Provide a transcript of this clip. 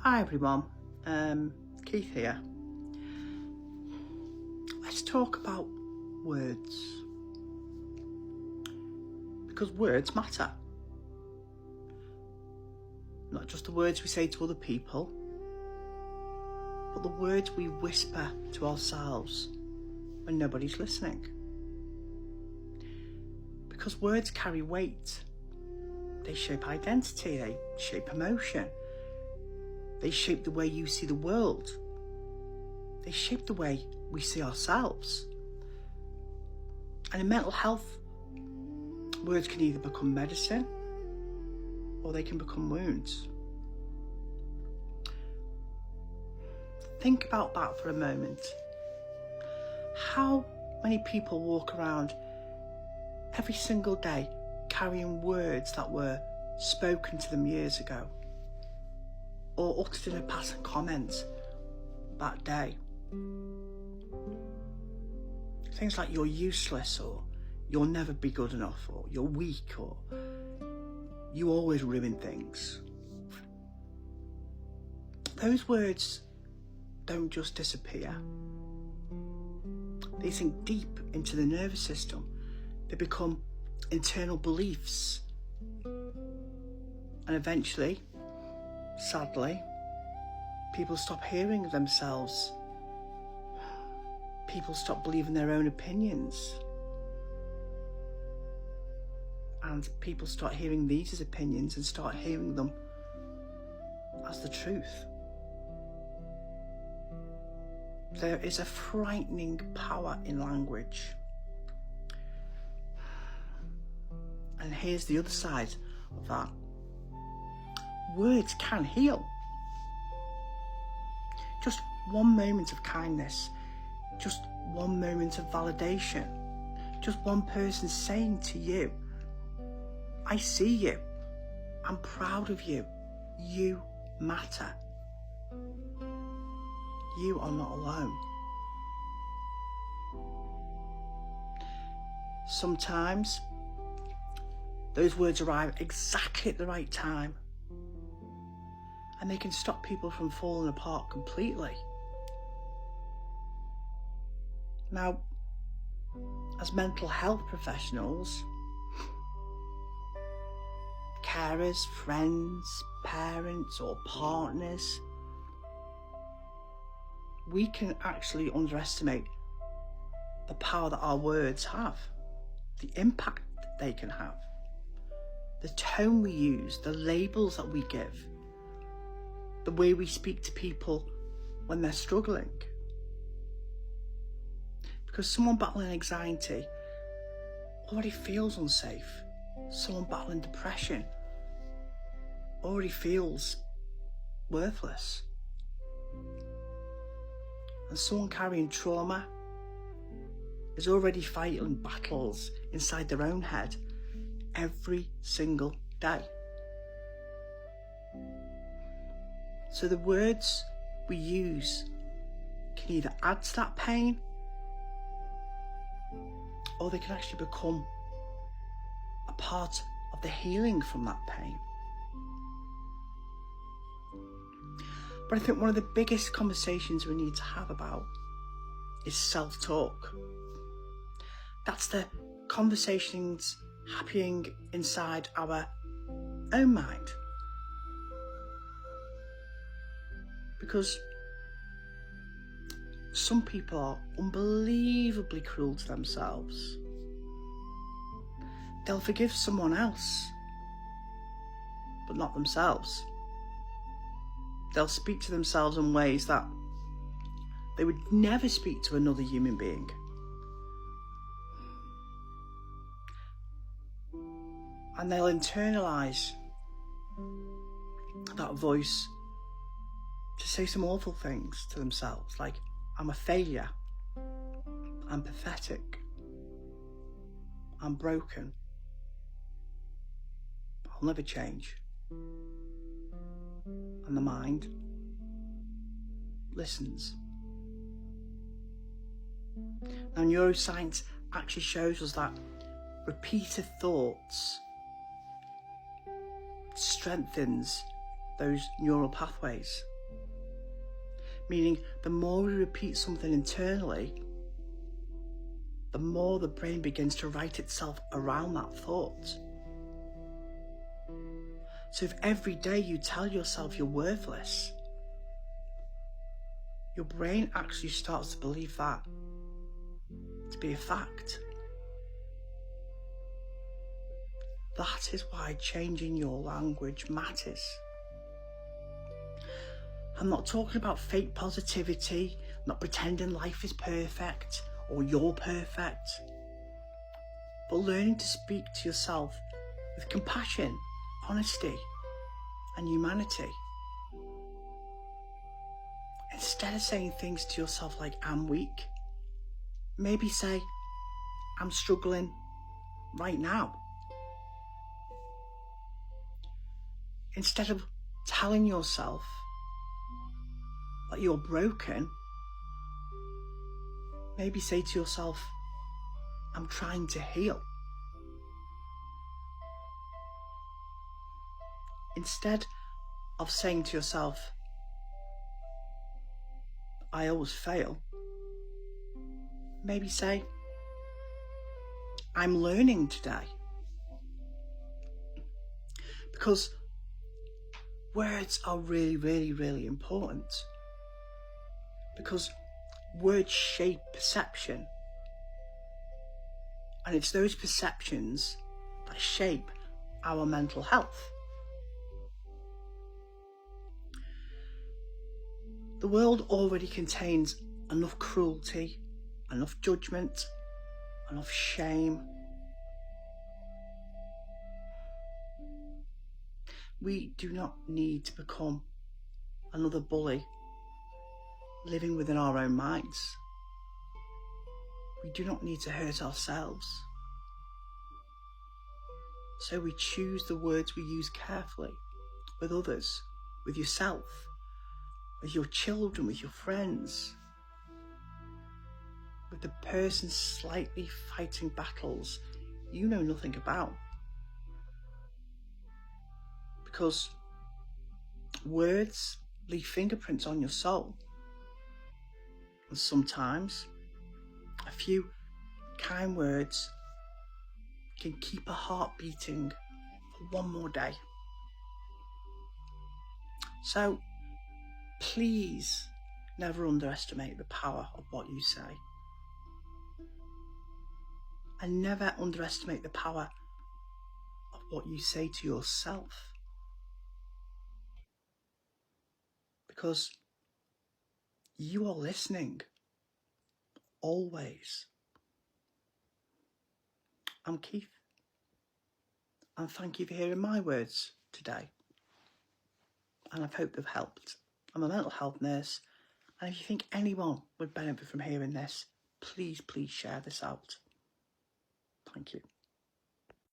Hi everyone, Keith here. Let's talk about words, because words matter. Not just the words we say to other people, but the words we whisper to ourselves when nobody's listening. Because words carry weight. They shape identity, they shape emotion. They shape the way you see the world. They shape the way we see ourselves. And in mental health, words can either become medicine or they can become wounds. Think about that for a moment. How many people walk around every single day carrying words that were spoken to them years ago, or uttered in a passing comment that day? Things like you're useless, or you'll never be good enough, or you're weak, or you always ruin things. Those words don't just disappear. They sink deep into the nervous system. They become internal beliefs. And eventually, sadly, people stop hearing themselves. People stop believing their own opinions. And people start hearing these as opinions and start hearing them as the truth. There is a frightening power in language. And here's the other side of that. Words can heal. Just one moment of kindness, just one moment of validation, just one person saying to you, I see you, I'm proud of you, you matter. You are not alone. Sometimes those words arrive exactly at the right time, and they can stop people from falling apart completely. Now, as mental health professionals, carers, friends, parents, or partners, we can actually underestimate the power that our words have, the impact they can have, the tone we use, the labels that we give, the way we speak to people when they're struggling. Because someone battling anxiety already feels unsafe. Someone battling depression already feels worthless. And someone carrying trauma is already fighting battles inside their own head every single day. So the words we use can either add to that pain, or they can actually become a part of the healing from that pain. But I think one of the biggest conversations we need to have about is self-talk. That's the conversations happening inside our own mind. Because some people are unbelievably cruel to themselves. They'll forgive someone else, but not themselves. They'll speak to themselves in ways that they would never speak to another human being. And they'll internalise that voice to say some awful things to themselves, like, I'm a failure, I'm pathetic, I'm broken, I'll never change. And the mind listens. Now, neuroscience actually shows us that repeated thoughts strengthens those neural pathways. Meaning, the more we repeat something internally, the more the brain begins to write itself around that thought. So if every day you tell yourself you're worthless, your brain actually starts to believe that to be a fact. That is why changing your language matters. I'm not talking about fake positivity, not pretending life is perfect or you're perfect, but learning to speak to yourself with compassion, honesty, and humanity. Instead of saying things to yourself like, I'm weak, maybe say, I'm struggling right now. Instead of telling yourself that you're broken, maybe say to yourself, I'm trying to heal. Instead of saying to yourself, I always fail, maybe say, I'm learning today. Because words are really, really, really important. Because words shape perception. And it's those perceptions that shape our mental health. The world already contains enough cruelty, enough judgment, enough shame. We do not need to become another bully living within our own minds. We do not need to hurt ourselves. So we choose the words we use carefully with others, with yourself, with your children, with your friends, with the person slightly fighting battles you know nothing about. Because words leave fingerprints on your soul. And sometimes a few kind words can keep a heart beating for one more day. So please never underestimate the power of what you say. And never underestimate the power of what you say to yourself. Because you are listening. Always. I'm Keith. And thank you for hearing my words today. And I hope they've helped. I'm a mental health nurse. And if you think anyone would benefit from hearing this, please share this out. Thank you.